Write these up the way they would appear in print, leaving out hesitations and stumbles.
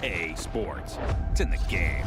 EA Sports. It's in the game.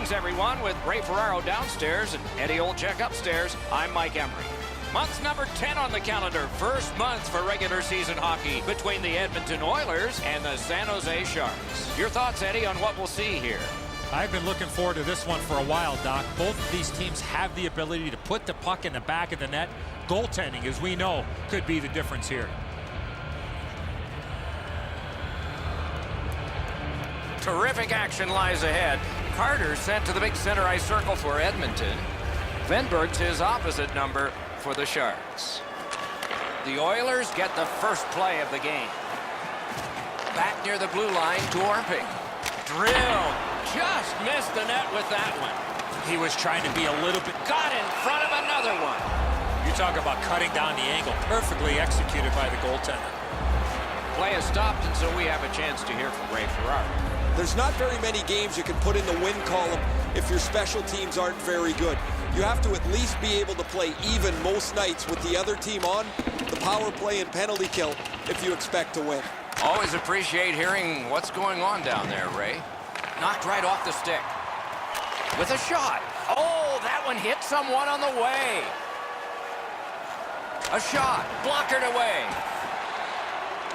Greetings, everyone, with Ray Ferraro downstairs and Eddie Olczyk upstairs. I'm Mike Emery. Month number 10 on the calendar. First month for regular season hockey between the Edmonton Oilers and the San Jose Sharks. Your thoughts, Eddie, on what we'll see here? I've been looking forward to this one for a while, Doc. Both of these teams have the ability to put the puck in the back of the net. Goaltending, as we know, could be the difference here. Terrific action lies ahead. Carter sent to the big center ice circle for Edmonton. Venberg's his opposite number for the Sharks. The Oilers get the first play of the game. Back near the blue line, Dwarping. Drill. Just missed the net with that one. He was trying to be a little bit... Got in front of another one. You talk about cutting down the angle. Perfectly executed by the goaltender. Play is stopped, and so we have a chance to hear from Ray Ferraro. There's not very many games you can put in the win column if your special teams aren't very good. You have to at least be able to play even most nights with the other team on the power play and penalty kill if you expect to win. Always appreciate hearing what's going on down there, Ray. Knocked right off the stick. With a shot. Oh, that one hit someone on the way. A shot. Blockered away.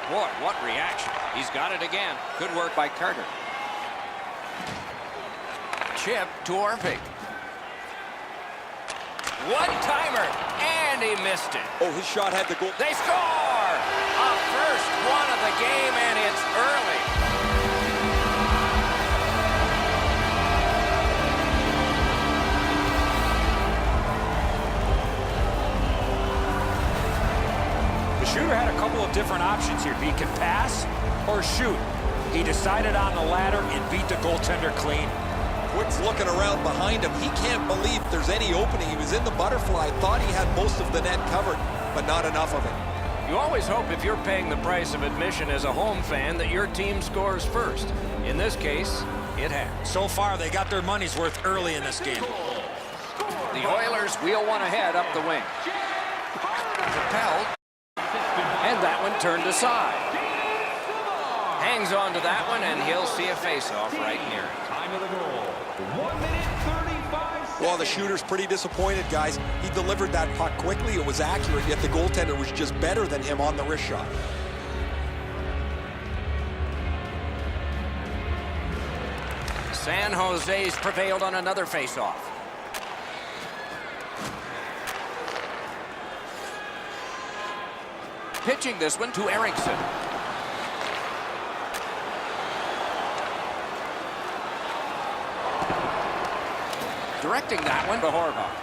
Boy, what reaction. He's got it again. Good work by Carter. Chip to Orpik. One-timer, and he missed it. Oh, his shot had the goal. They score! A first one of the game, and it's early. The shooter had a couple of different options here. He could pass or shoot. He decided on the latter and beat the goaltender clean. Quick's looking around behind him. He can't believe there's any opening. He was in the butterfly, thought he had most of the net covered, but not enough of it. You always hope if you're paying the price of admission as a home fan that your team scores first. In this case, it has. So far, they got their money's worth early in this game. The Oilers wheel one ahead up the wing. Propelled. And that one turned aside. Hangs on to that one, and he'll see a face-off right near it. Time of the goal. 1 minute 35 seconds. Well, the shooter's pretty disappointed, guys. He delivered that puck quickly. It was accurate, yet the goaltender was just better than him on the wrist shot. San Jose's prevailed on another face-off. Pitching this one to Eriksson. Directing that one to Horvath.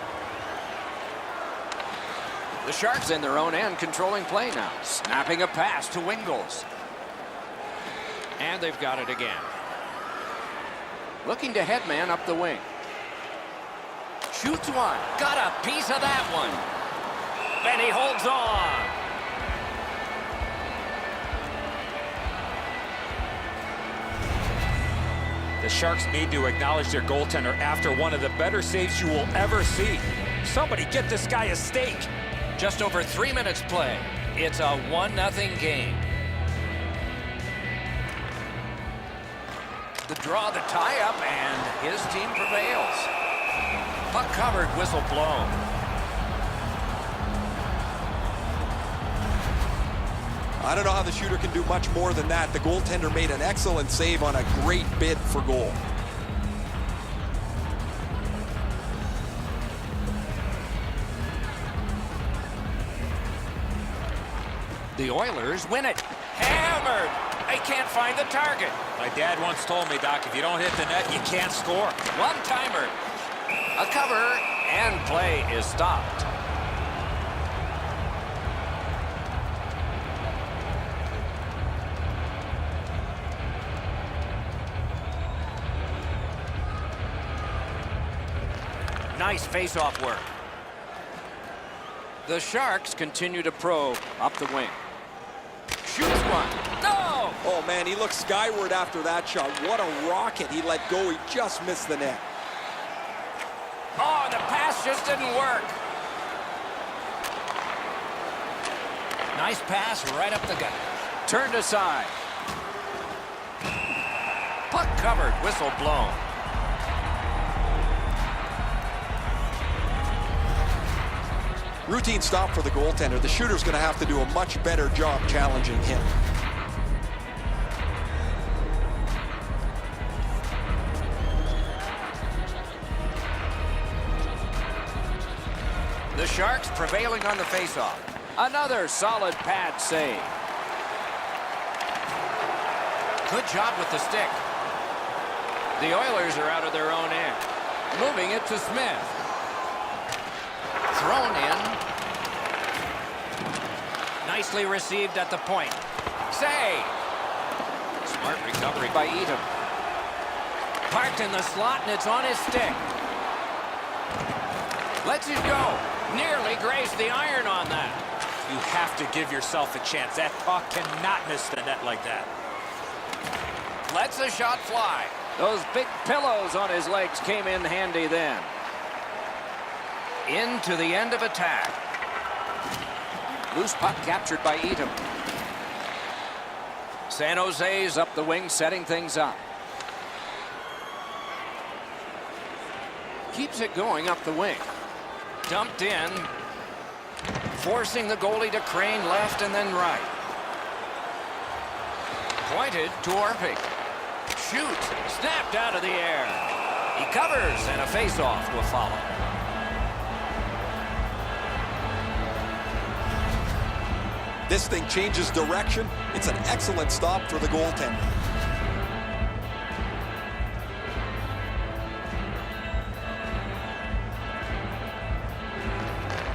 The Sharks in their own end, controlling play now. Snapping a pass to Wingles. And they've got it again. Looking to headman up the wing. Shoots one. Got a piece of that one. And he holds on. The Sharks need to acknowledge their goaltender after one of the better saves you will ever see. Somebody get this guy a steak. Just over 3 minutes play. It's a 1-0 game. The draw, the tie-up, and his team prevails. Puck covered, whistle blown. I don't know how the shooter can do much more than that. The goaltender made an excellent save on a great bid for goal. The Oilers win it. Hammered. They can't find the target. My dad once told me, Doc, if you don't hit the net, you can't score. One-timer. A cover, and play is stopped. Nice face-off work. The Sharks continue to probe up the wing. Shoots one. No! Oh, man, he looked skyward after that shot. What a rocket he let go. He just missed the net. Oh, the pass just didn't work. Nice pass right up the gut. Turned aside. Puck covered, whistle blown. Routine stop for the goaltender. The shooter's going to have to do a much better job challenging him. The Sharks prevailing on the faceoff. Another solid pad save. Good job with the stick. The Oilers are out of their own end. Moving it to Smith. Thrown in. Nicely received at the point. Save. Smart recovery by Edom. Parked in the slot, and it's on his stick. Lets it go. Nearly grazed the iron on that. You have to give yourself a chance. That puck cannot miss the net like that. Lets the shot fly. Those big pillows on his legs came in handy then. Into the end of attack. Loose puck captured by Edom. San Jose's up the wing, setting things up. Keeps it going up the wing. Dumped in. Forcing the goalie to crane left and then right. Pointed to Orpik. Shoot. Snapped out of the air. He covers, and a face-off will follow. This thing changes direction. It's an excellent stop for the goaltender.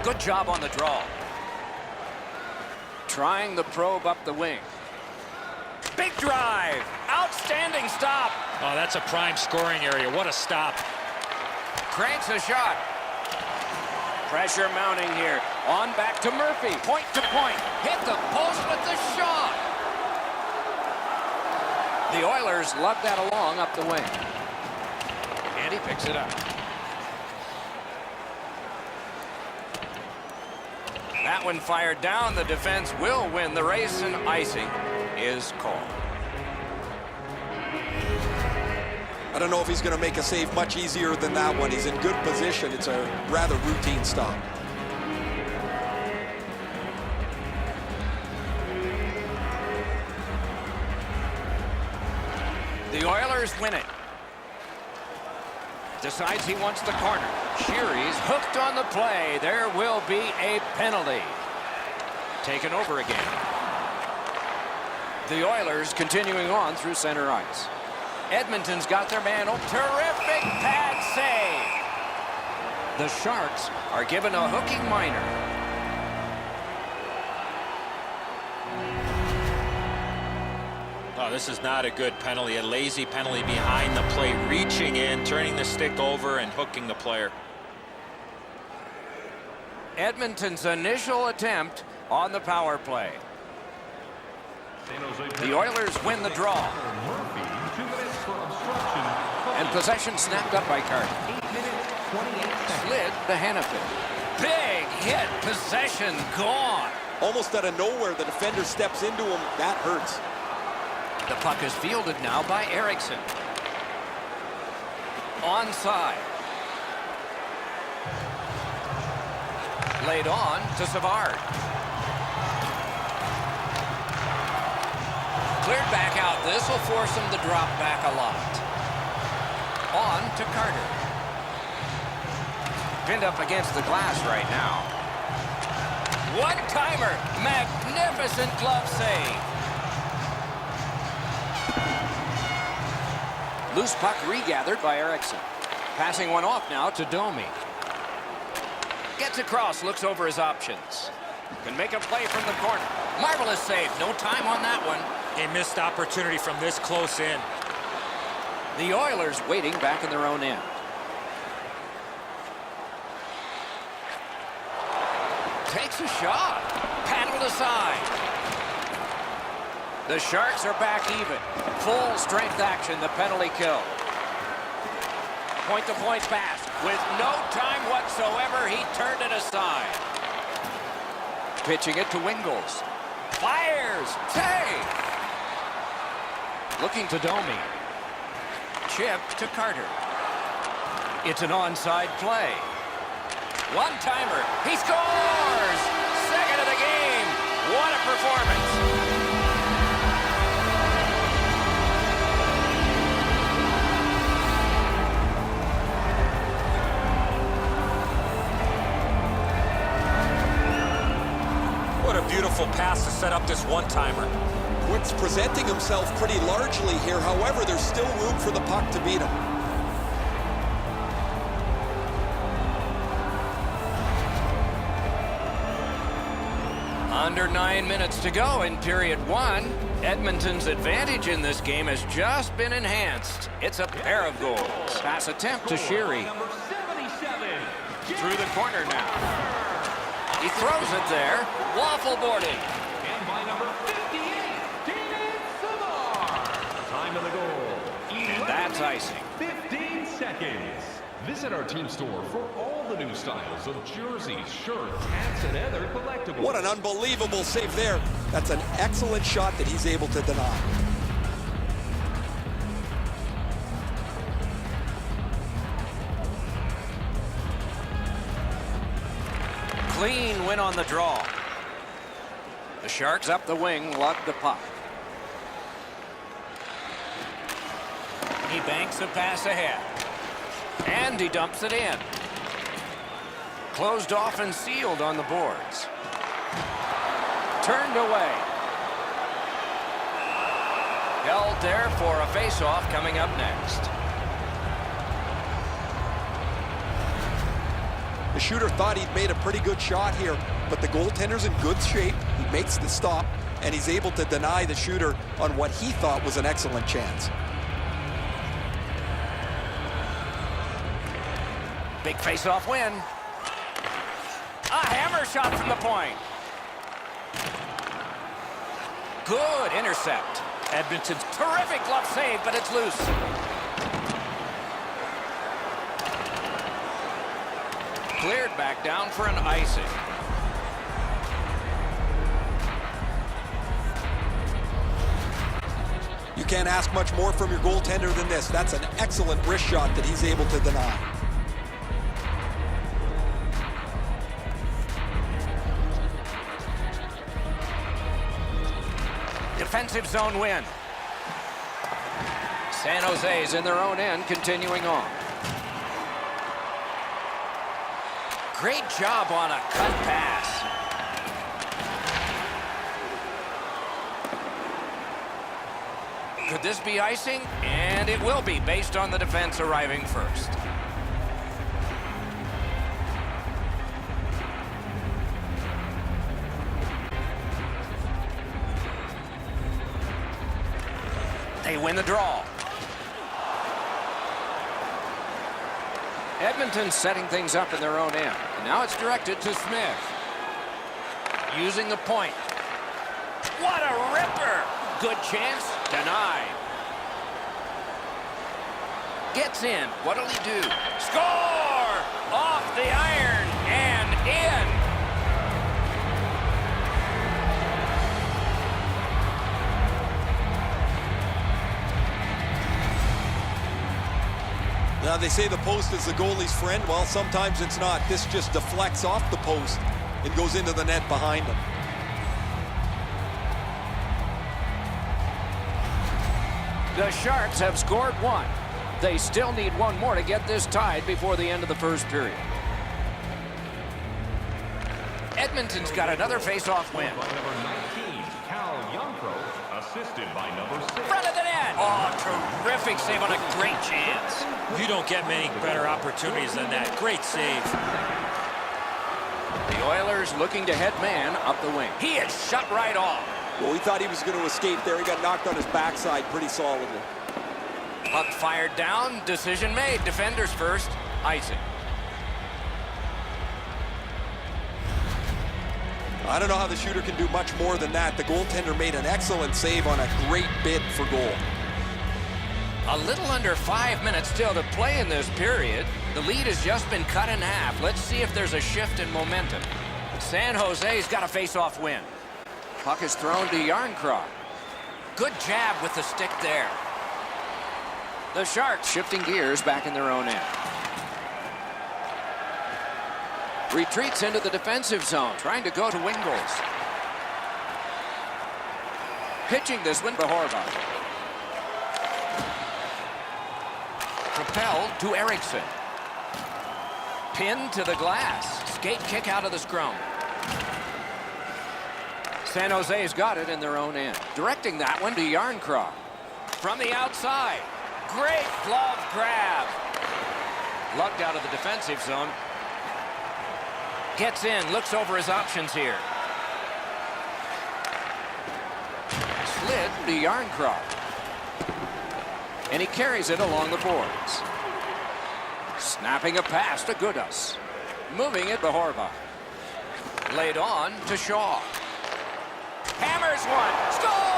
Good job on the draw. Trying the probe up the wing. Big drive. Outstanding stop. Oh, that's a prime scoring area. What a stop. Cranks a shot. Pressure mounting here. On back to Murphy. Point to point. Hit the post with the shot. The Oilers lug that along up the wing. And he picks it up. That one fired down. The defense will win the race, and icing is called. I don't know if he's going to make a save much easier than that one. He's in good position. It's a rather routine stop. The Oilers win it. Decides he wants the corner. Sheary's hooked on the play. There will be a penalty. Taken over again. The Oilers continuing on through center ice. Edmonton's got their man. Oh, terrific pad save. The Sharks are given a hooking minor. Oh, this is not a good penalty. A lazy penalty behind the play, reaching in, turning the stick over, and hooking the player. Edmonton's initial attempt on the power play. The Oilers win the draw. And possession snapped up by Carter. Slid to Hannafin. Big hit. Possession gone. Almost out of nowhere, the defender steps into him. That hurts. The puck is fielded now by Eriksson. Onside. Laid on to Savard. Cleared back out. This will force him to drop back a lot. On to Carter. Pinned up against the glass right now. One-timer. Magnificent glove save. Loose puck regathered by Eriksson. Passing one off now to Domi. Gets across, looks over his options. Can make a play from the corner. Marvelous save. No time on that one. A missed opportunity from this close in. The Oilers waiting back in their own end. Takes a shot. Paddled aside. The Sharks are back even. Full strength action, the penalty kill. Point-to-point pass. With no time whatsoever, he turned it aside. Pitching it to Wingles. Fires. Save. Looking to Domi. Chip to Carter. It's an onside play. One-timer. He scores! Second of the game. What a performance. What a beautiful pass to set up this one-timer. Quick's presenting himself pretty largely here. However, there's still room for the puck to beat him. Under 9 minutes to go in period one. Edmonton's advantage in this game has just been enhanced. It's a pair of goals. Pass attempt to Sheary. Number 77. Through the corner now. He throws it there. Waffle boarding. And by number 58, David Savard. Time of the goal. And that's icing. 15 seconds. Visit our team store for all the new styles of jerseys, shirts, hats, and other collectibles. What an unbelievable save there. That's an excellent shot that he's able to deny. Clean win on the draw. The Sharks up the wing, lug the puck. He banks a pass ahead. And he dumps it in. Closed off and sealed on the boards. Turned away. Held there for a face-off coming up next. The shooter thought he'd made a pretty good shot here, but the goaltender's in good shape. He makes the stop, and he's able to deny the shooter on what he thought was an excellent chance. Big face-off win. A hammer shot from the point. Good intercept. Edmonton's terrific glove save, but it's loose. Cleared back down for an icing. You can't ask much more from your goaltender than this. That's an excellent wrist shot that he's able to deny. Defensive zone win. San Jose's in their own end, continuing on. Great job on a cut pass. Could this be icing? And it will be, based on the defense arriving first. They win the draw. Edmonton's setting things up in their own end. And now it's directed to Smith. Using the point. What a ripper! Good chance. Denied. Gets in. What'll he do? Score! Off the iron and in. Now, they say the post is the goalie's friend. Well, sometimes it's not. This just deflects off the post and goes into the net behind him. The Sharks have scored one. They still need one more to get this tied before the end of the first period. Edmonton's got another face-off win. By number 19, Cal Youngcrow, assisted by number 6. Front of the net. Oh, terrific save on a great chance. You don't get many better opportunities than that. Great save. The Oilers looking to head man up the wing. He is shut right off. Well, he thought he was going to escape there. He got knocked on his backside pretty solidly. Puck fired down. Decision made. Defenders first. Icing. I don't know how the shooter can do much more than that. The goaltender made an excellent save on a great bid for goal. A little under 5 minutes still to play in this period. The lead has just been cut in half. Let's see if there's a shift in momentum. San Jose's got a face-off win. Puck is thrown to Yarncroc. Good jab with the stick there. The Sharks shifting gears back in their own end. Retreats into the defensive zone, trying to go to Wingles. Pitching this one to Horvath. Propelled to Eriksson. Pinned to the glass. Skate kick out of the scrum. San Jose's got it in their own end. Directing that one to Yarncroft. From the outside. Great glove grab. Lugged out of the defensive zone. Gets in, looks over his options here. Slid to Yarncroft. And he carries it along the boards. Snapping a pass to Goodas. Moving it to Horvath. Laid on to Shaw. Hammers one. Score!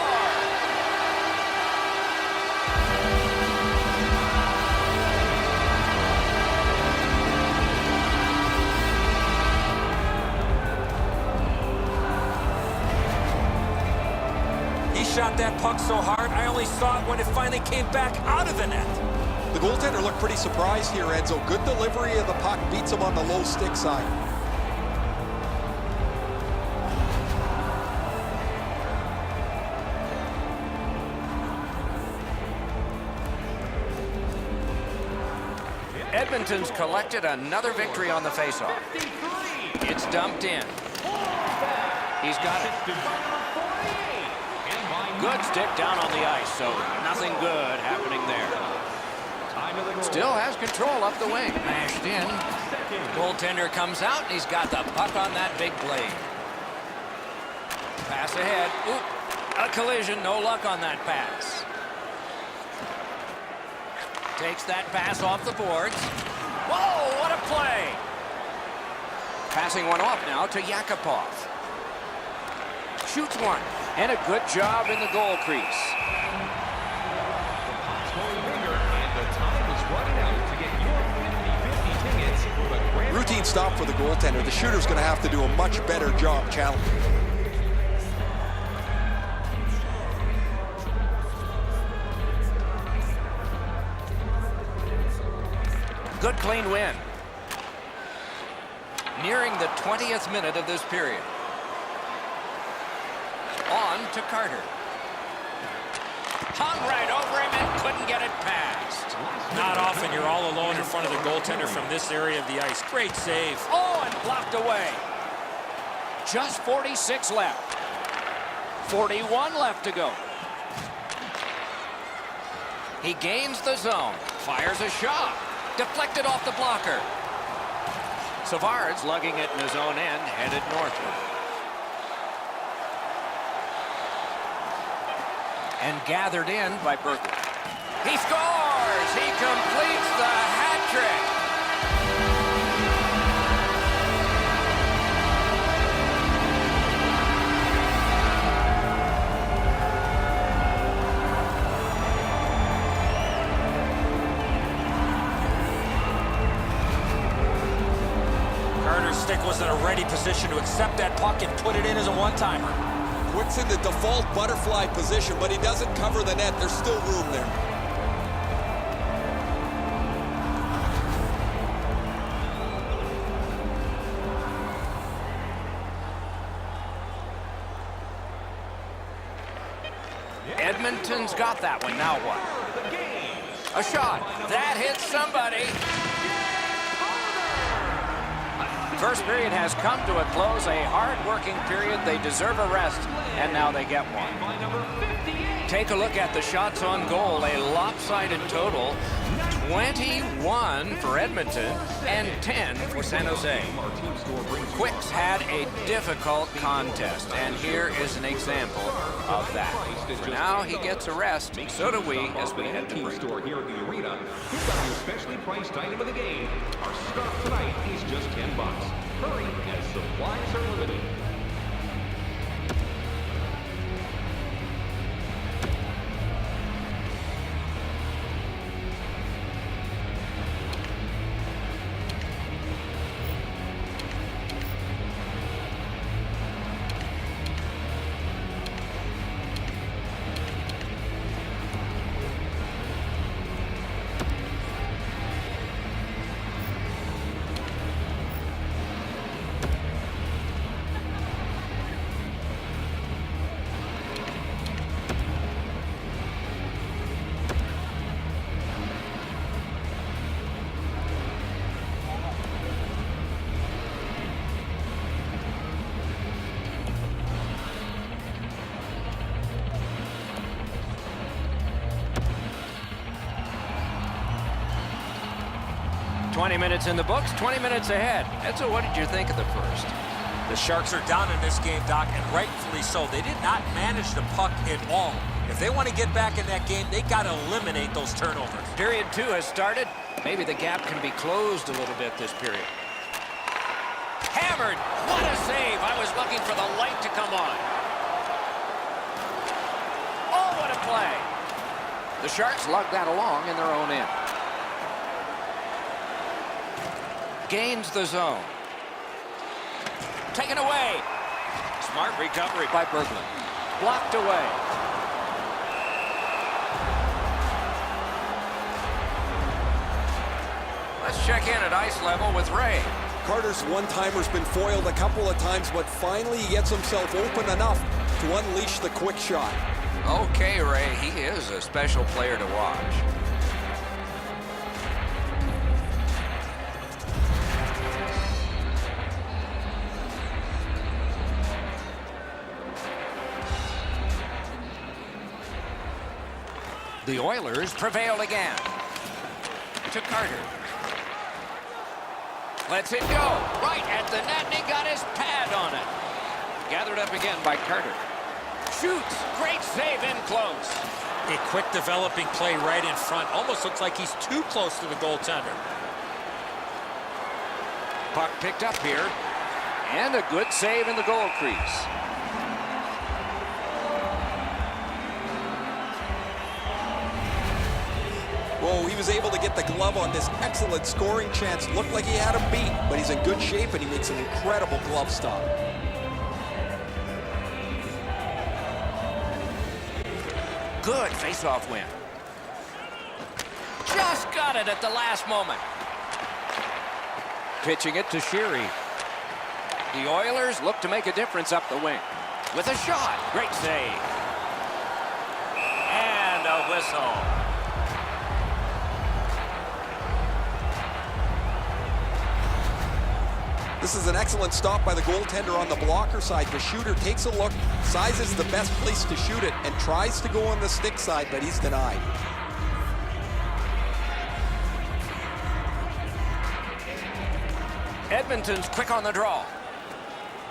He shot that puck so hard, I only saw it when it finally came back out of the net. The goaltender looked pretty surprised here, Enzo. Good delivery of the puck, beats him on the low stick side. Edmonton's collected another victory on the faceoff. It's dumped in. He's got it. Good stick down on the ice, so nothing good happening there. Still has control up the wing. Mashed in. Goaltender comes out, and he's got the puck on that big blade. Pass ahead. Oop, a collision. No luck on that pass. Takes that pass off the boards. Whoa, what a play! Passing one off now to Yakupov. Shoots one, and a good job in the goal crease. Routine stop for the goaltender. The shooter's going to have to do a much better job challenging. Good clean win. Nearing the 20th minute of this period. On to Carter. Hung right over him and couldn't get it past. Not often you're all alone in front of the goaltender from this area of the ice. Great save. Oh, and blocked away. Just 46 left. 41 left to go. He gains the zone. Fires a shot. Deflected off the blocker. Savard's lugging it in his own end, headed northward. And gathered in by Berger. He scores! He completes the hat trick! Carter's stick was in a ready position to accept that puck and put it in as a one-timer. Puts in the default butterfly position, but he doesn't cover the net. There's still room there. Edmonton's got that one. Now what? A shot. That hits somebody. First period has come to a close. A hard-working period. They deserve a rest, and now they get one. Take a look at the shots on goal. A lopsided total. 21 for Edmonton and 10 for San Jose. Quicks had a difficult contest, and here is an example of that. For now, he gets a rest. So do we as we head to break. Store here at the arena. Here's our especially priced item of the game. Our scarf tonight is just $10. Hurry, as supplies are limited. 20 minutes in the books, 20 minutes ahead. Edzo, what did you think of the first? The Sharks are down in this game, Doc, and rightfully so. They did not manage the puck at all. If they want to get back in that game, they got to eliminate those turnovers. Period 2 has started. Maybe the gap can be closed a little bit this period. Hammered. What a save. I was looking for the light to come on. Oh, what a play. The Sharks lug that along in their own end. Gains the zone. Taken away. Smart recovery by Berglund. Blocked away. Let's check in at ice level with Ray. Carter's one-timer's been foiled a couple of times, but finally he gets himself open enough to unleash the quick shot. Okay, Ray, he is a special player to watch. The Oilers prevail again. To Carter. Lets it go. Right at the net, and he got his pad on it. Gathered up again by Carter. Shoots. Great save in close. A quick developing play right in front. Almost looks like he's too close to the goaltender. Puck picked up here. And a good save in the goal crease. Whoa, he was able to get the glove on this excellent scoring chance. Looked like he had him beat, but he's in good shape and he makes an incredible glove stop. Good face-off win. Just got it at the last moment. Pitching it to Sheary. The Oilers look to make a difference up the wing. With a shot. Great save. And a whistle. This is an excellent stop by the goaltender on the blocker side. The shooter takes a look, sizes the best place to shoot it, and tries to go on the stick side, but he's denied. Edmonton's quick on the draw.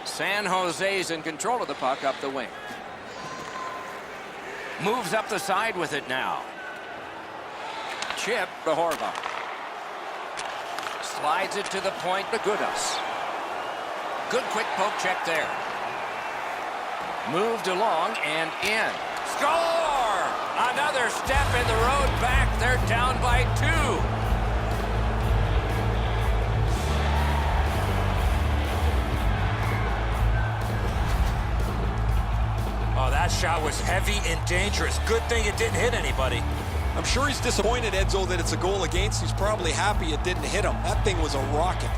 San Jose's in control of the puck up the wing. Moves up the side with it now. Chip to Horvath. Slides it to the point to Goodas. Good quick poke check there. Moved along and in. Score! Another step in the road back. They're down by 2. Oh, that shot was heavy and dangerous. Good thing it didn't hit anybody. I'm sure he's disappointed, Edzo, that it's a goal against. He's probably happy it didn't hit him. That thing was a rocket.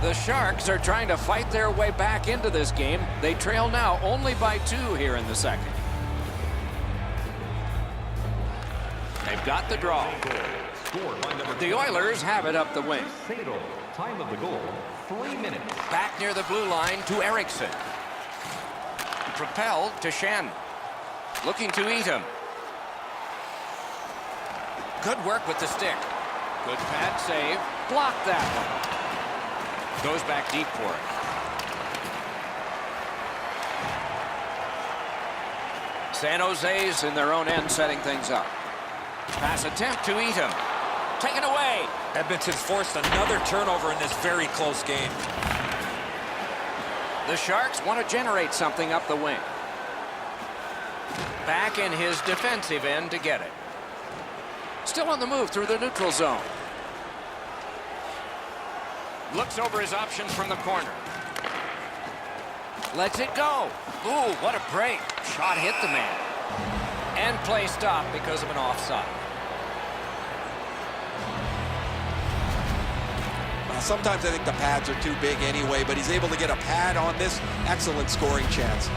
The Sharks are trying to fight their way back into this game. They trail now only by 2 here in the second. They've got the draw. The Oilers have it up the wing. Time of the goal, 3 minutes. Back near the blue line to Eriksson. Propelled to Shen. Looking to eat him. Good work with the stick. Good pad save. Blocked that one. Goes back deep for it. San Jose's in their own end setting things up. Pass attempt to eat him. Taken away. Edmonton's forced another turnover in this very close game. The Sharks want to generate something up the wing. Back in his defensive end to get it. Still on the move through the neutral zone. Looks over his options from the corner. Lets it go. Ooh, what a break. Shot hit the man. And play stopped because of an offside. Sometimes I think the pads are too big anyway, but he's able to get a pad on this excellent scoring chance.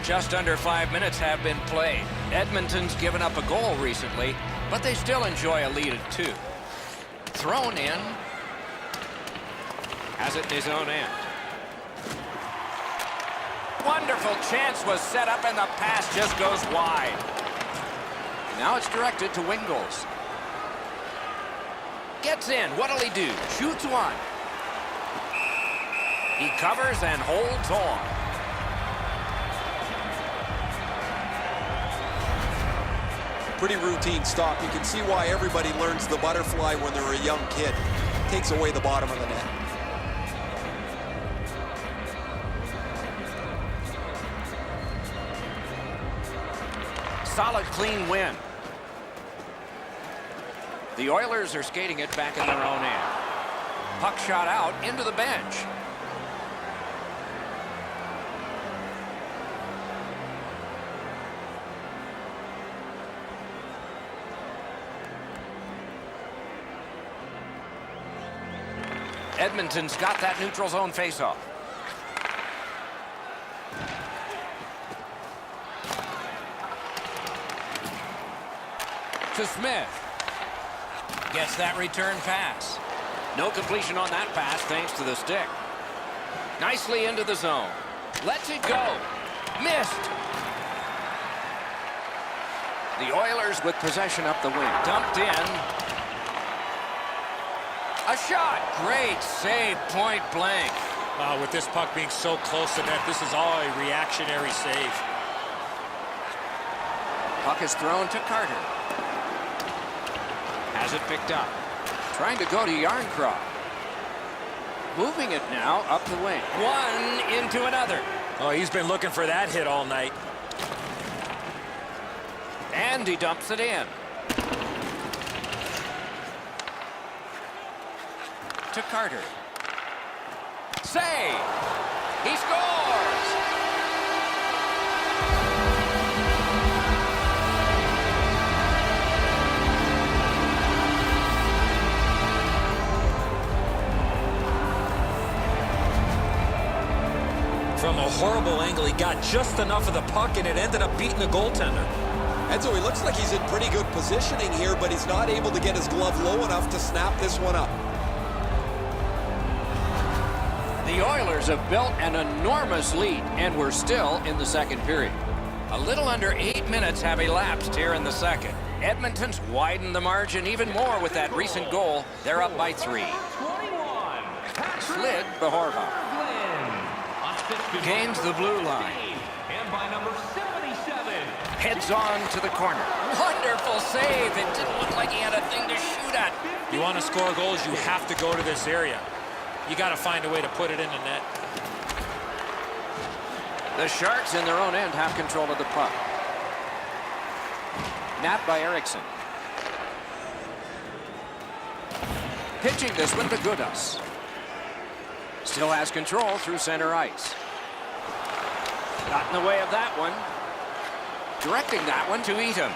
Just under 5 minutes have been played. Edmonton's given up a goal recently, but they still enjoy a lead at 2. Thrown in. Has it in his own end. Wonderful chance was set up and the pass just goes wide. Now it's directed to Wingles. Gets in. What'll he do? Shoots one. He covers and holds on. Pretty routine stop. You can see why everybody learns the butterfly when they're a young kid. Takes away the bottom of the net. Solid, clean win. The Oilers are skating it back in their own end. Puck shot out into the bench. Edmonton's got that neutral zone faceoff. To Smith. Gets that return pass. No completion on that pass thanks to the stick. Nicely into the zone. Lets it go. Missed. The Oilers with possession up the wing. Dumped in. A shot. Great save, point blank. With this puck being so close to net, this is all a reactionary save. Puck is thrown to Carter. Has it picked up. Trying to go to Yarncroft. Moving it now up the wing. One into another. Oh, he's been looking for that hit all night. And he dumps it in. To Carter. Save! He scores! From a horrible angle, he got just enough of the puck, and it ended up beating the goaltender. And so he looks like he's in pretty good positioning here, but he's not able to get his glove low enough to snap this one up. The Oilers have built an enormous lead, and we're still in the second period. A little under 8 minutes have elapsed here in the second. Edmonton's widened the margin even more with that recent goal. They're up by 3. 21. Slid the Horvath. Gains the blue line. And by number 77. Heads on to the corner. Wonderful save. It didn't look like he had a thing to shoot at. You want to score goals, you have to go to this area. You got to find a way to put it in the net. The Sharks in their own end have control of the puck. Napped by Eriksson. Pitching this one to Goodas. Still has control through center ice. Got in the way of that one. Directing that one to Eaton.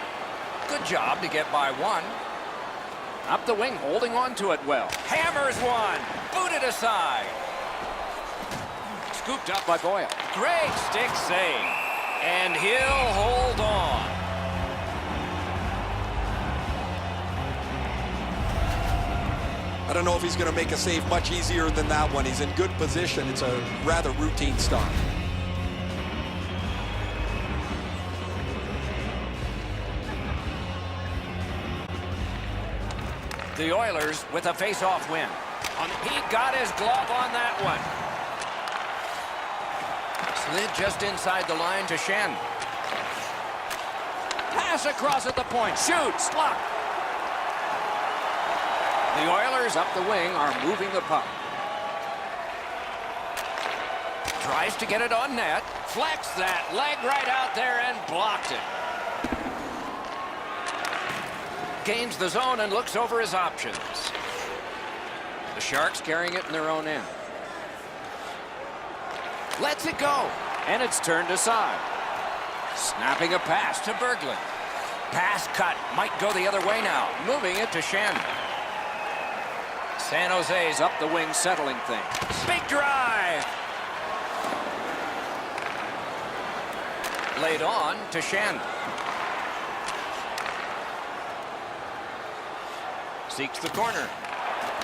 Good job to get by one. Up the wing, holding on to it well. Hammers one. Booted aside. Scooped up by Boyle. Great stick save. And he'll hold on. I don't know if he's going to make a save much easier than that one. He's in good position. It's a rather routine stop. The Oilers with a face-off win. He got his glove on that one. Slid just inside the line to Shen. Pass across at the point. Shoots. Blocked. The Oilers up the wing are moving the puck. Tries to get it on net. Flex that leg right out there and blocked it. Gains the zone and looks over his options. The Sharks carrying it in their own end. Lets it go. And it's turned aside. Snapping a pass to Berglund. Pass cut. Might go the other way now. Moving it to Shen. San Jose's up the wing, settling things. Big drive. Laid on to Shen. Seeks the corner.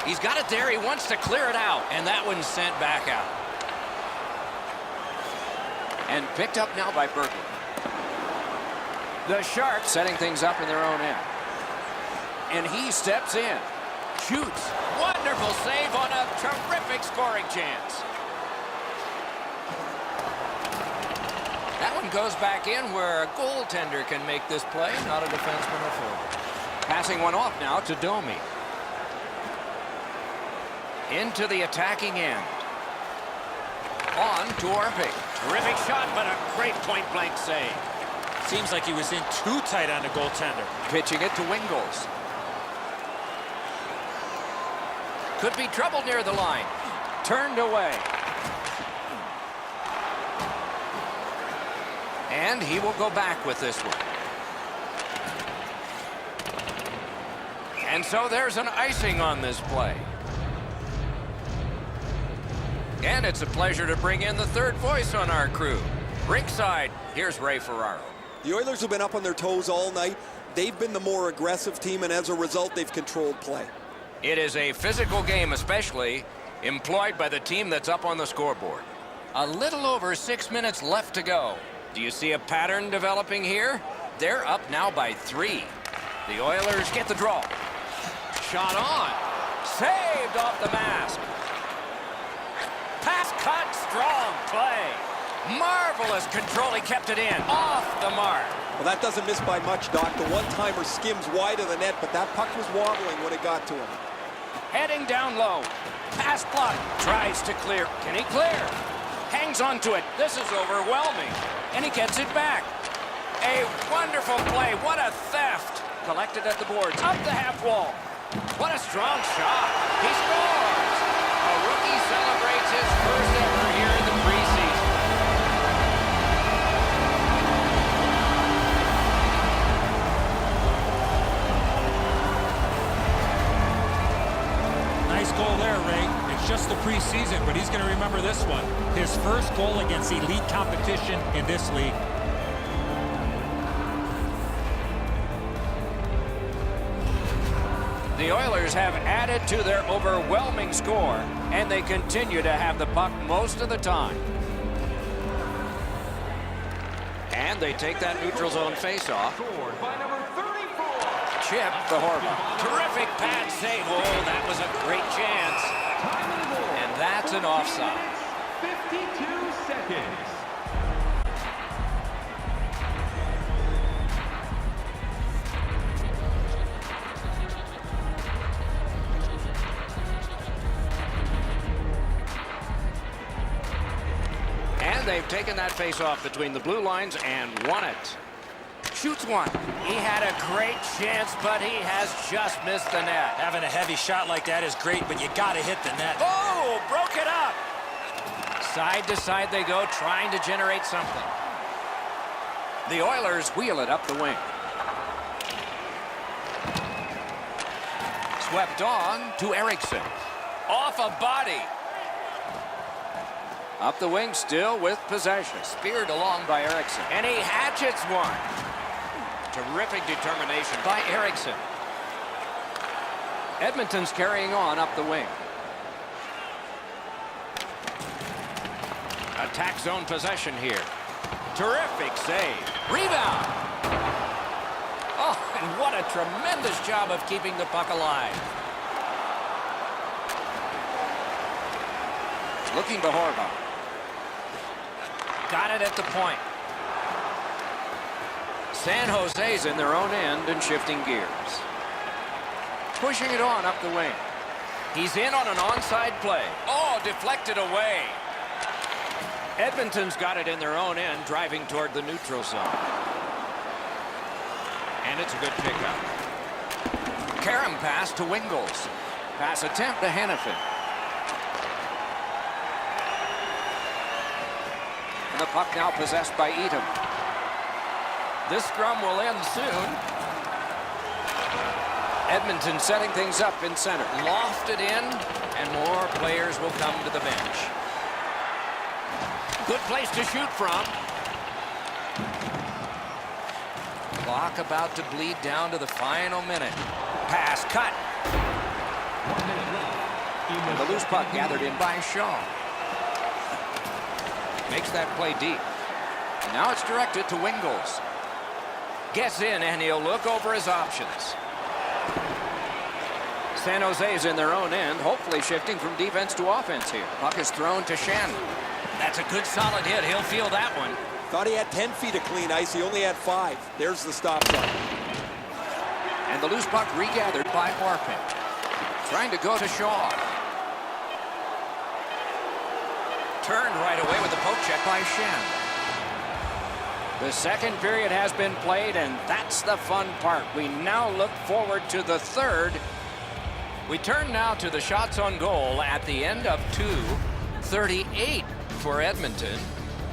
He's got it there. He wants to clear it out. And that one's sent back out. And picked up now by Berglund. The Sharks setting things up in their own end. And he steps in. Shoots. Wonderful save on a terrific scoring chance. That one goes back in where a goaltender can make this play, not a defenseman or forward. Passing one off now to Domi. Into the attacking end. On to Orpik. Terrific shot, but a great point-blank save. Seems like he was in too tight on the goaltender. Pitching it to Wingles. Could be trouble near the line. Turned away. And he will go back with this one. And so there's an icing on this play. And it's a pleasure to bring in the third voice on our crew. Ringside, here's Ray Ferraro. The Oilers have been up on their toes all night. They've been the more aggressive team, and as a result, they've controlled play. It is a physical game, especially employed by the team that's up on the scoreboard. A little over 6 minutes left to go. Do you see a pattern developing here? They're up now by 3. The Oilers get the draw. Shot on. Saved off the mask. Pass cut. Strong play. Marvelous control. He kept it in. Off the mark. Well, that doesn't miss by much, Doc. The one-timer skims wide of the net, but that puck was wobbling when it got to him. Heading down low. Pass block. Tries to clear. Can he clear? Hangs on to it. This is overwhelming. And he gets it back. A wonderful play. What a theft. Collected at the boards. Up the half wall. What a strong shot. He scores. A rookie celebrates his first ever here in the preseason. Nice goal there, Ray. It's just the preseason, but he's going to remember this one. His first goal against elite competition in this league. The Oilers have added to their overwhelming score, and they continue to have the puck most of the time. And they take that neutral zone faceoff. Scored by number 34. Chip the Horvath. Terrific pad save. Oh, that was a great chance. Time of the goal. And that's an offside. 52 seconds. And they've taken that face-off between the blue lines and won it. Shoots one. He had a great chance, but he has just missed the net. Having a heavy shot like that is great, but you got to hit the net. Oh, broke it up. Side to side they go, trying to generate something. The Oilers wheel it up the wing. Swept on to Eriksson. Off a body. Up the wing still with possession. Speared along by Eriksson. And he hatchets one. Terrific determination by Eriksson. Edmonton's carrying on up the wing. Attack zone possession here. Terrific save. Rebound. Oh, and what a tremendous job of keeping the puck alive. Looking to Horvath. Got it at the point. San Jose's in their own end and shifting gears. Pushing it on up the wing. He's in on an onside play. Oh, deflected away. Edmonton's got it in their own end, driving toward the neutral zone. And it's a good pickup. Karam pass to Wingles. Pass attempt to Hannafin. And the puck now possessed by Edom. This scrum will end soon. Edmonton setting things up in center. Lofted in, and more players will come to the bench. Good place to shoot from. Clock about to bleed down to the final minute. Pass cut. 1 minute left. And the loose puck gathered in by Shaw. Makes that play deep. And now it's directed to Wingles. Gets in, and he'll look over his options. San Jose's in their own end, hopefully shifting from defense to offense here. Puck is thrown to Shannon. That's a good solid hit. He'll feel that one. Thought he had 10 feet of clean ice. He only had 5. There's the stop sign. And the loose puck regathered by Orpik. Trying to go to Shaw. Turned right away with the poke check by Shen. The second period has been played, and that's the fun part. We now look forward to the third. We turn now to the shots on goal at the end of 2. 38 for Edmonton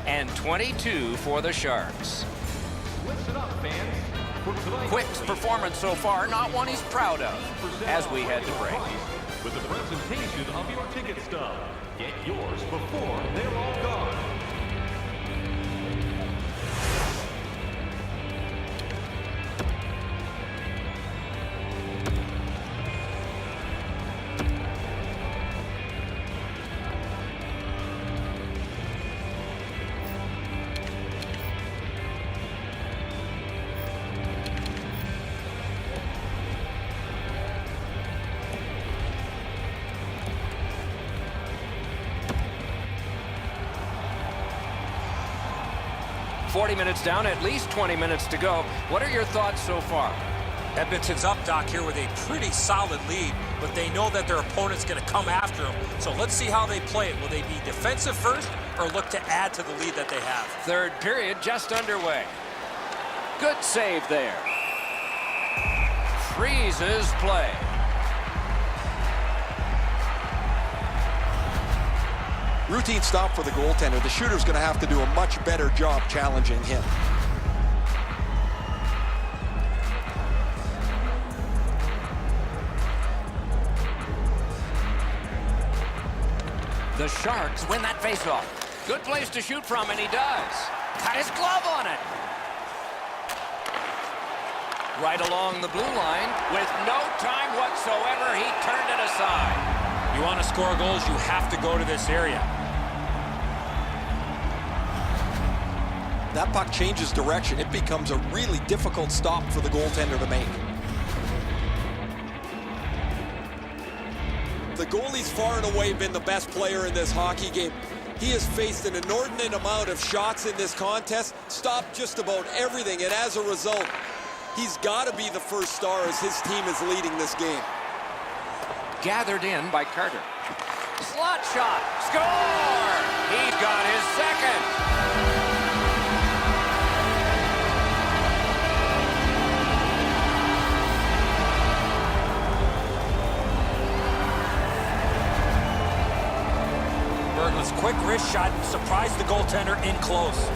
and 22 for the Sharks. Listen up, fans. For tonight's Quick's performance so far, not one he's proud of, as we head to break. with the presentation of your ticket stub. Get yours before they're all gone. .40 minutes down, at least 20 minutes to go. What are your thoughts so far? Edmonton's up, Doc, here with a pretty solid lead, but they know that their opponent's going to come after them. So let's see how they play it. Will they be defensive first or look to add to the lead that they have? Third period just underway. Good save there. Freezes play. Routine stop for the goaltender. The shooter's going to have to do a much better job challenging him. The Sharks win that faceoff. Good place to shoot from, and he does. Got his glove on it. Right along the blue line. With no time whatsoever, he turned it aside. You want to score goals, you have to go to this area. That puck changes direction. It becomes a really difficult stop for the goaltender to make. The goalie's far and away been the best player in this hockey game. He has faced an inordinate amount of shots in this contest, stopped just about everything, and as a result, he's got to be the first star as his team is leading this game. Gathered in by Carter. Slot shot. Score! He's got his second. Berglund's quick wrist shot surprised the goaltender in close.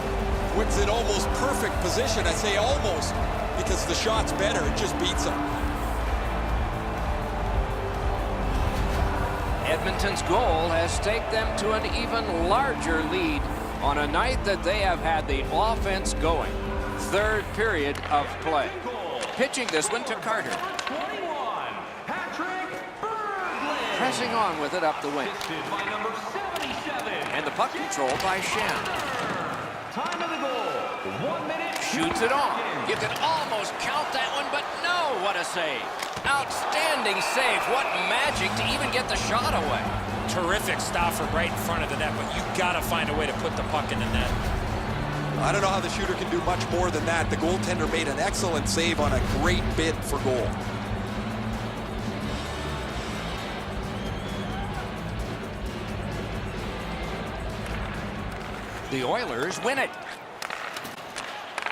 Quick's in almost perfect position. I say almost because the shot's better. It just beats him. Edmonton's goal has taken them to an even larger lead on a night that they have had the offense going. Third period of play. Pitching this one to Carter. 21, Patrick Berglund. Pressing on with it up the wing. Assisted by number 77. And the puck controlled by Shen. Time of the goal, 1 minute. Shoots it on. You can almost count that one, but no, what a save. Outstanding save. What magic to even get the shot away. Terrific stop from right in front of the net, but you got to find a way to put the puck in the net. I don't know how the shooter can do much more than that. The goaltender made an excellent save on a great bid for goal. The Oilers win it.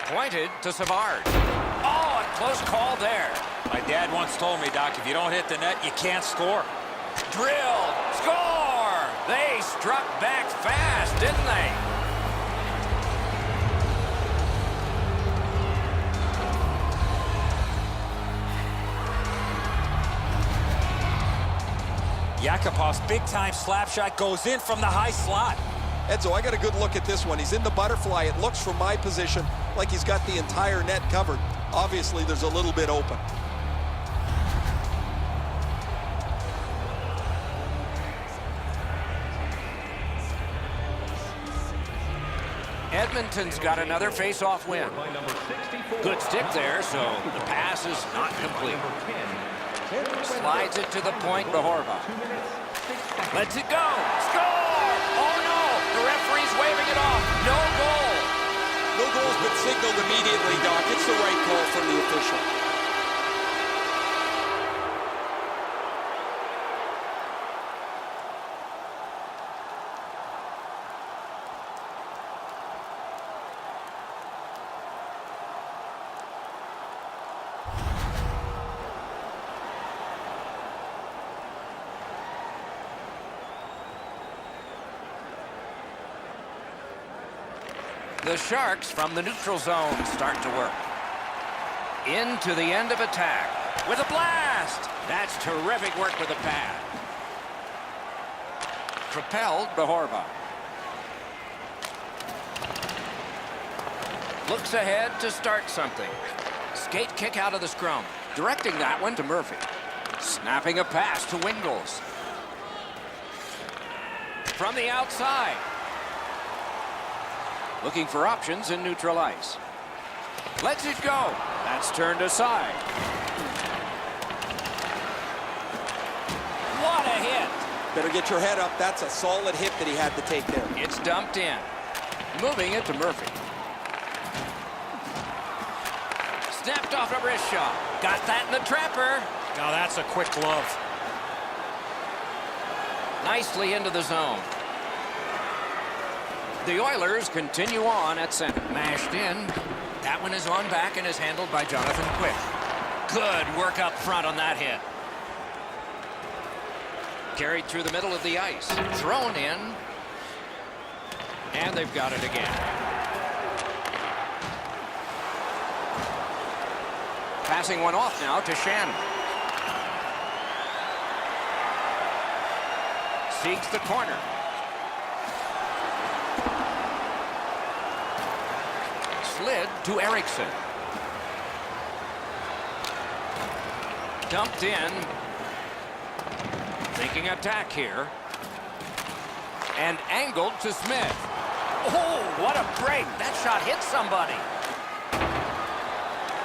Pointed to Savard. Oh, a close call there. My dad once told me, Doc, if you don't hit the net, you can't score. Drilled. Score! They struck back fast, didn't they? Yakupov's big-time slap shot goes in from the high slot. Edzo, I got a good look at this one. He's in the butterfly. It looks from my position like he's got the entire net covered. Obviously, there's a little bit open. Edmonton's got another face-off win. By number 64. Good stick there, so the pass is not complete. Slides it to the point, Behorba. Lets it go. Score! Oh, no! The referee's waving it off. No goal. No goal's been signaled immediately, Doc. It's the right call from the official. The Sharks from the neutral zone start to work. Into the end of attack with a blast. That's terrific work with the pad. Propelled Behorba. Looks ahead to start something. Skate kick out of the scrum. Directing that one to Murphy. Snapping a pass to Wingles. From the outside. Looking for options in neutral ice. Lets it go. That's turned aside. What a hit. Better get your head up. That's a solid hit that he had to take there. It's dumped in. Moving it to Murphy. Snapped off a wrist shot. Got that in the trapper. Now that's a quick glove. Nicely into the zone. The Oilers continue on at center. Mashed in. That one is on back and is handled by Jonathan Quick. Good work up front on that hit. Carried through the middle of the ice. Thrown in. And they've got it again. Passing one off now to Shannon. Seeks the corner. Slid to Eriksson. Dumped in. Thinking attack here. And angled to Smith. Oh, what a break. That shot hit somebody.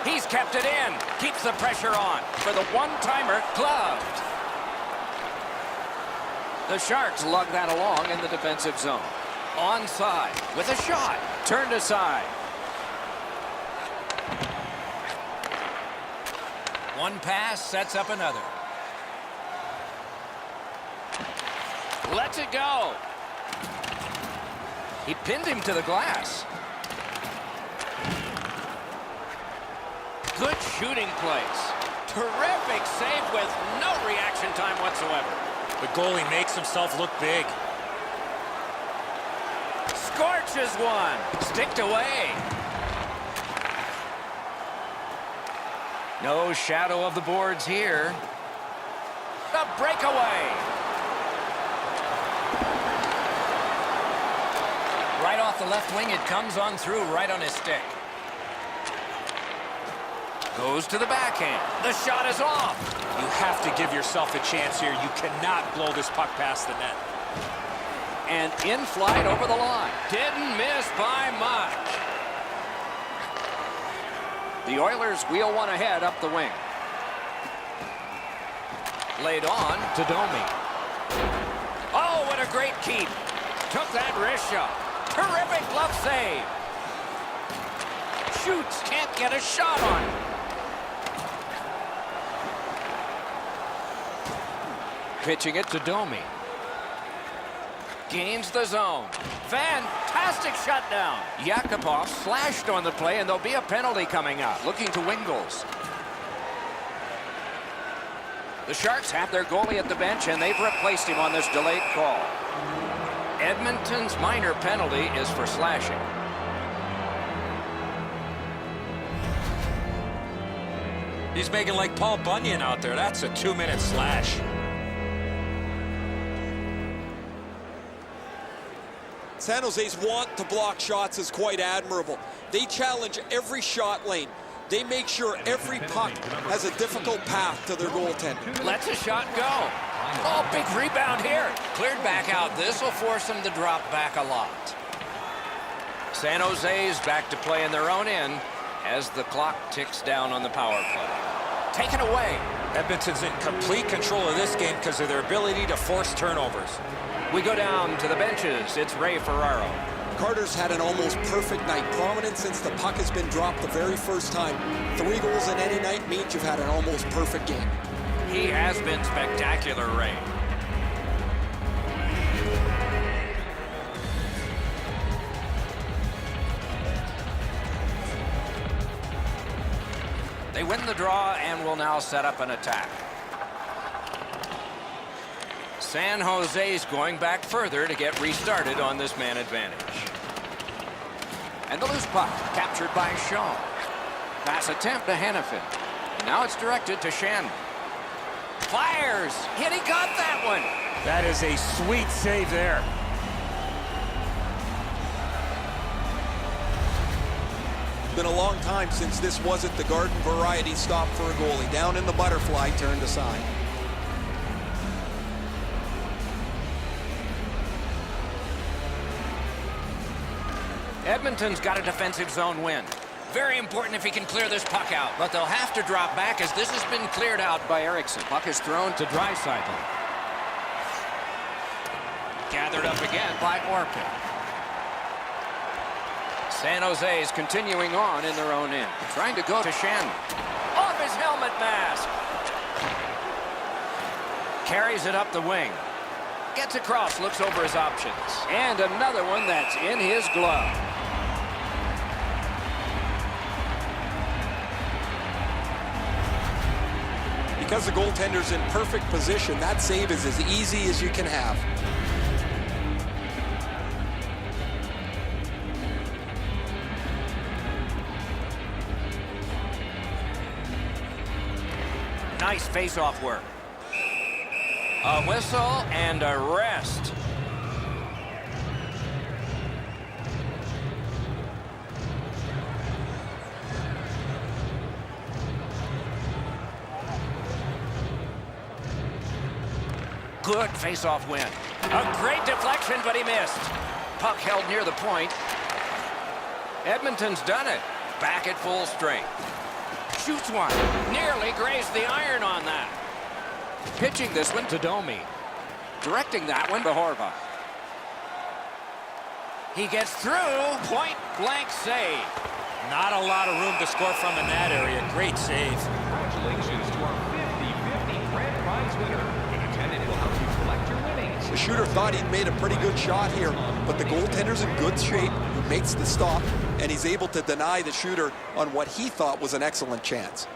He's kept it in. Keeps the pressure on. For the one-timer, gloved. The Sharks lug that along in the defensive zone. Onside with a shot. Turned aside. One pass sets up another. Lets it go. He pinned him to the glass. Good shooting place. Terrific save with no reaction time whatsoever. The goalie makes himself look big. Scorches one. Sticked away. No shadow of the boards here. The breakaway. Right off the left wing, it comes on through right on his stick. Goes to the backhand. The shot is off. You have to give yourself a chance here. You cannot blow this puck past the net. And in flight over the line. Didn't miss by much. The Oilers wheel one ahead up the wing. Laid on to Domi. Oh, what a great keep. Took that wrist shot. Terrific glove save. Shoots, can't get a shot on it. Pitching it to Domi. Gains the zone. Fantastic shutdown. Yakupov slashed on the play, and there'll be a penalty coming up. Looking to Wingles. The Sharks have their goalie at the bench, and they've replaced him on this delayed call. Edmonton's minor penalty is for slashing. He's making like Paul Bunyan out there. That's a 2-minute slash. San Jose's want to block shots is quite admirable. They challenge every shot lane. They make sure every puck has a difficult path to their goaltender. Lets a shot go. Oh, big rebound here. Cleared back out. This will force them to drop back a lot. San Jose's back to play in their own end as the clock ticks down on the power play. Taken away. Edmonton's in complete control of this game because of their ability to force turnovers. We go down to the benches. It's Ray Ferraro. Carter's had an almost perfect night. Prominent since the puck has been dropped the very first time. 3 goals in any night means you've had an almost perfect game. He has been spectacular, Ray. They win the draw and will now set up an attack. San Jose's going back further to get restarted on this man advantage. And the loose puck captured by Shaw. Pass attempt to Hannafin. Now it's directed to Shannon. Fires! And he got that one! That is a sweet save there. It's been a long time since this wasn't the garden variety stop for a goalie. Down in the butterfly, turned aside. Edmonton's got a defensive zone win. Very important if he can clear this puck out, but they'll have to drop back as this has been cleared out by Eriksson. Puck is thrown to Draisaitl. Gathered up again by Orpik. San Jose's continuing on in their own end. Trying to go to Shannon. Off his helmet mask. Carries it up the wing. Gets across, looks over his options. And another one that's in his glove. Because the goaltender's in perfect position, that save is as easy as you can have. Nice face-off work. A whistle and a rest. Good face-off win. A great deflection, but he missed. Puck held near the point. Edmonton's done it. Back at full strength. Shoots one. Nearly grazed the iron on that. Pitching this one to Domi. Directing that one to Horvat. He gets through. Point-blank save. Not a lot of room to score from in that area. Great save. Congratulations to our 50-50 grand prize winner. An attendant will help you collect your winnings. The shooter thought he'd made a pretty good shot here, but the goaltender's in good shape. He makes the stop, and he's able to deny the shooter on what he thought was an excellent chance.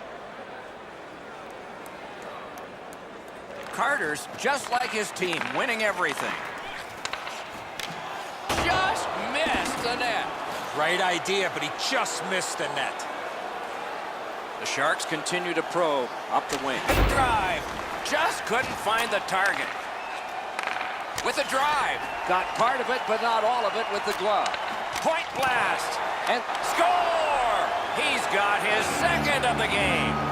Carter's just like his team, winning everything. Just missed the net. Right idea, but he just missed the net. The Sharks continue to probe up the wing. Drive. Just couldn't find the target. With a drive. Got part of it, but not all of it with the glove. Point blast. And score! He's got his second of the game.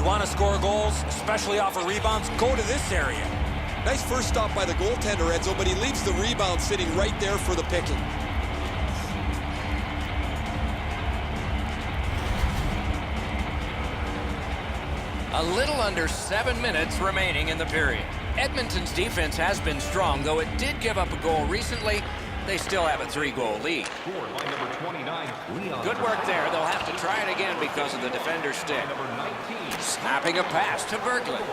Want to score goals, especially off of rebounds, go to this area. Nice first stop by the goaltender, Edzo, but he leaves the rebound sitting right there for the picking. A little under 7 minutes remaining in the period. Edmonton's defense has been strong, though it did give up a goal recently. They still have a 3-goal lead. Scored by number 29, Leon. Good work there. They'll have to try it again because of the defender's stick. Number 19. Snapping a pass to Berglund.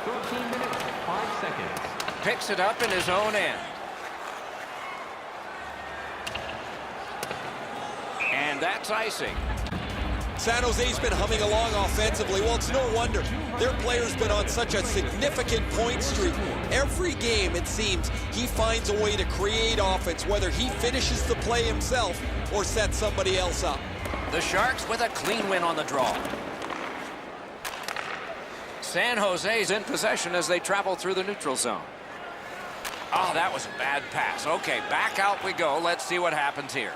13 minutes, 5 seconds. Picks it up in his own end. And that's icing. San Jose's been humming along offensively. Well, it's no wonder. Their player's been on such a significant point streak. Every game, it seems, he finds a way to create offense, whether he finishes the play himself or sets somebody else up. The Sharks with a clean win on the draw. San Jose's in possession as they travel through the neutral zone. Oh, that was a bad pass. Okay, back out we go. Let's see what happens here.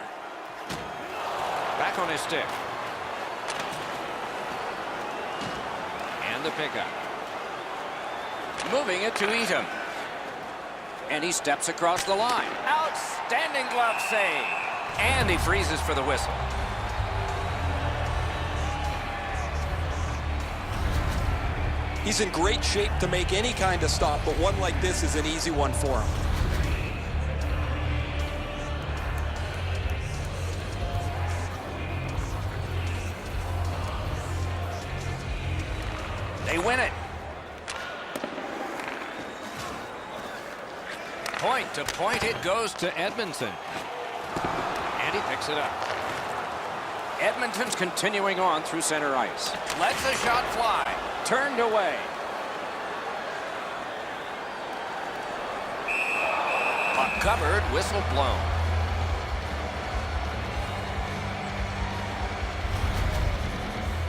Back on his stick. And the pickup. Moving it to Eaton. And he steps across the line. Outstanding glove save. And he freezes for the whistle. He's in great shape to make any kind of stop, but one like this is an easy one for him. They win it. Point to point it goes to Edmonton. And he picks it up. Edmonton's continuing on through center ice. Lets the shot fly. Turned away. Puck covered, whistle blown.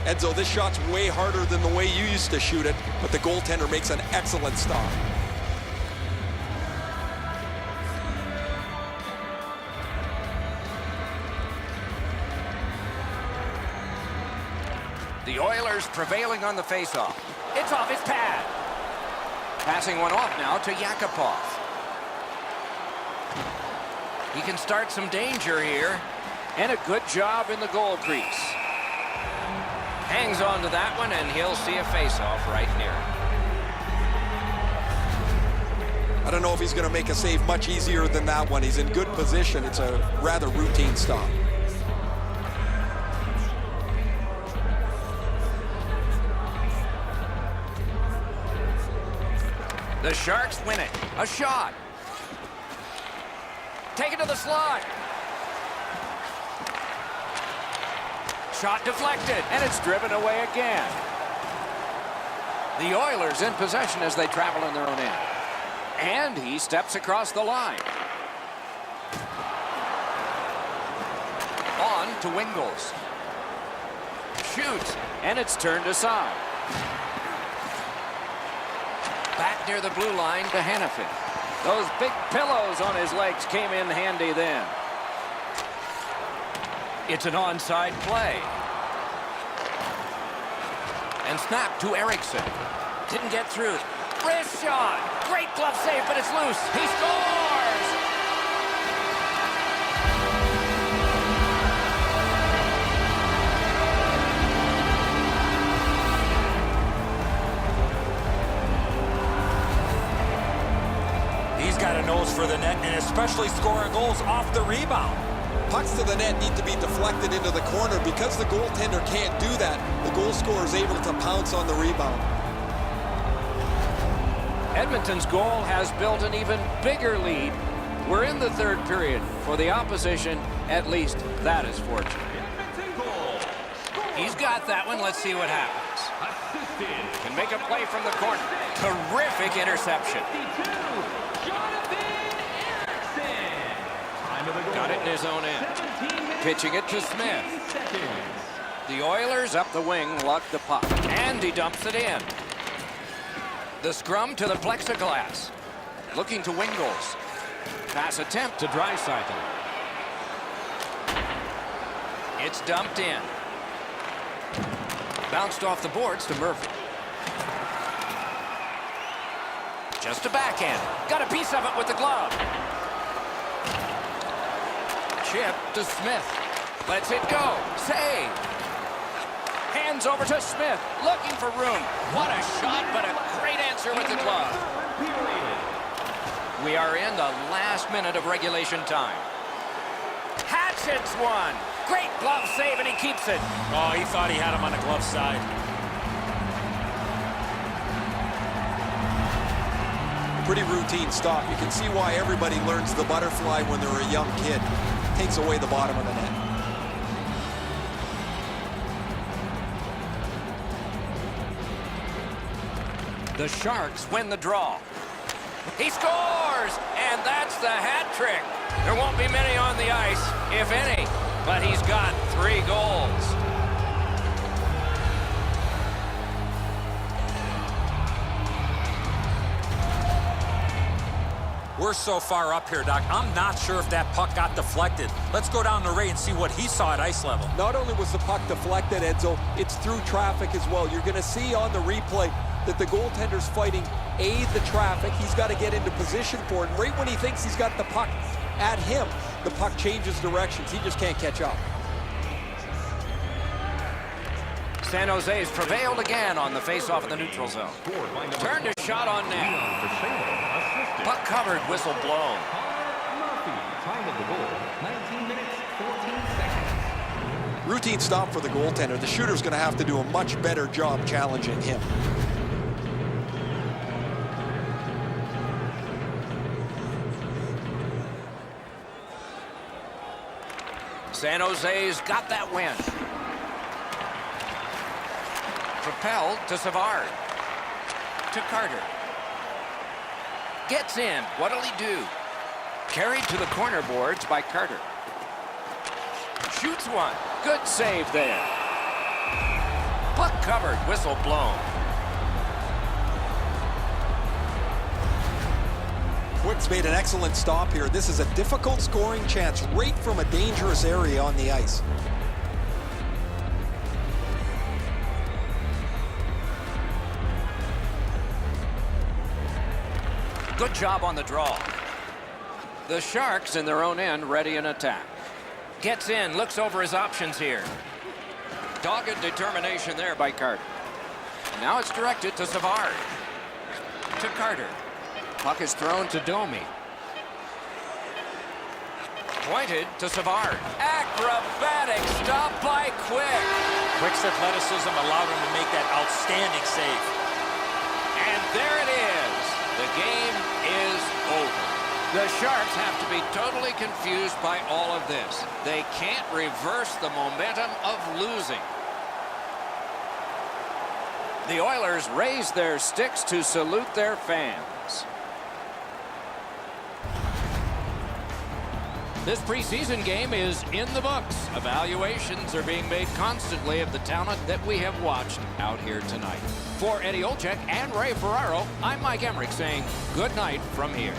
Edzo, this shot's way harder than the way you used to shoot it, but the goaltender makes an excellent stop. The Oilers prevailing on the faceoff. It's off his pad. Passing one off now to Yakupov. He can start some danger here. And a good job in the goal crease. Hangs on to that one, and he'll see a faceoff right near him. I don't know if he's going to make a save much easier than that one. He's in good position. It's a rather routine stop. The Sharks win it. A shot. Taken to the slot. Shot deflected, and it's driven away again. The Oilers in possession as they travel in their own end. And he steps across the line. On to Wingles. Shoots, and it's turned aside. Back near the blue line to Hannafin. Those big pillows on his legs came in handy then. It's an onside play. And snap to Eriksson. Didn't get through. Wrist shot. Great glove save, but it's loose. He scores! He's got a nose for the net, and especially scoring goals off the rebound. Pucks to the net need to be deflected into the corner. Because the goaltender can't do that, the goal scorer is able to pounce on the rebound. Edmonton's goal has built an even bigger lead. We're in the third period. For the opposition, at least that is fortunate. He's got that one. Let's see what happens. Can make a play from the corner. Terrific interception. Got it in his own end. Pitching it to Smith. The Oilers up the wing lug the puck. And he dumps it in. The scrum to the plexiglass. Looking to Wingles. Pass attempt to Draisaitl. It's dumped in. Bounced off the boards to Murphy. Just a backhand. Got a piece of it with the glove. Chip to Smith. Lets it go. Save. Hands over to Smith. Looking for room. What a shot, but a great answer with the glove. We are in the last minute of regulation time. Hatchets one. Great glove save, and he keeps it. Oh, he thought he had him on the glove side. Pretty routine stop. You can see why everybody learns the butterfly when they're a young kid. Takes away the bottom of the net. The Sharks win the draw. He scores! And that's the hat trick. There won't be many on the ice, if any, but he's got 3 goals. We're so far up here, Doc. I'm not sure if that puck got deflected. Let's go down to Ray and see what he saw at ice level. Not only was the puck deflected, Edzo, it's through traffic as well. You're going to see on the replay that the goaltender's fighting the traffic. He's got to get into position for it. Right when he thinks he's got the puck at him, the puck changes directions. He just can't catch up. San Jose's prevailed again on the faceoff in the neutral zone. Turned a shot on net. Puck covered, whistle blown. Time of the goal, 19 minutes, 14 seconds. Routine stop for the goaltender. The shooter's going to have to do a much better job challenging him. San Jose's got that win. Propelled to Savard. To Carter. Gets in. What'll he do? Carried to the corner boards by Carter. Shoots one. Good save there. Puck covered. Whistle blown. Quick's made an excellent stop here. This is a difficult scoring chance right from a dangerous area on the ice. Good job on the draw. The Sharks in their own end ready in attack. Gets in, looks over his options here. Dogged determination there by Carter. Now it's directed to Savard. To Carter. Puck is thrown to Domi. Pointed to Savard. Acrobatic stop by Quick. Quick's athleticism allowed him to make that outstanding save. And there it is. The game is over. The Sharks have to be totally confused by all of this. They can't reverse the momentum of losing. The Oilers raise their sticks to salute their fans. This preseason game is in the books. Evaluations are being made constantly of the talent that we have watched out here tonight. For Eddie Olczyk and Ray Ferraro, I'm Mike Emmerich saying good night from here.